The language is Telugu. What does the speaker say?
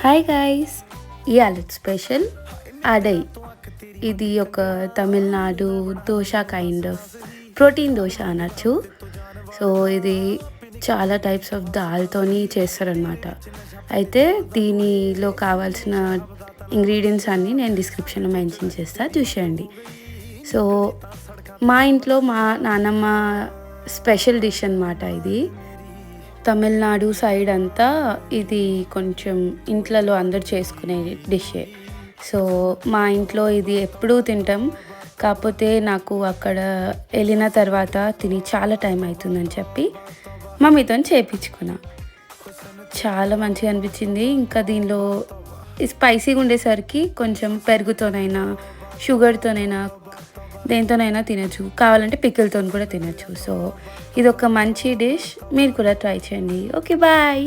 హాయ్ గాయ్స్, ఇవాళ స్పెషల్ అడై. ఇది ఒక Tamil Nadu dosa kind of protein dosa అనొచ్చు. సో ఇది చాలా టైప్స్ ఆఫ్ దాల్తోని చేస్తారనమాట. అయితే దీనిలో కావాల్సిన ఇంగ్రీడియంట్స్ అన్నీ నేను డిస్క్రిప్షన్లో మెన్షన్ చేస్తా, చూసేయండి. సో మా ఇంట్లో మా నాన్నమ్మ స్పెషల్ డిష్ అనమాట ఇది. తమిళనాడు సైడ్ అంతా ఇది కొంచెం ఇంట్లలో అందరు చేసుకునే డిషే. సో మా ఇంట్లో ఇది ఎప్పుడూ తింటాం. కాకపోతే నాకు అక్కడ వెళ్ళిన తర్వాత తిని చాలా టైం అవుతుందని చెప్పి మమ్మీతో చేయించుకున్నా. చాలా మంచిగా అనిపించింది. ఇంకా దీనిలో స్పైసీగా ఉండేసరికి కొంచెం పెరుగుతోనైనా షుగర్తోనైనా దేంతోనైనా తినచ్చు, కావాలంటే పికిల్తో కూడా తినచ్చు. సో ఇది ఒక మంచి డిష్, మీరు కూడా ట్రై చేయండి. Okay, bye.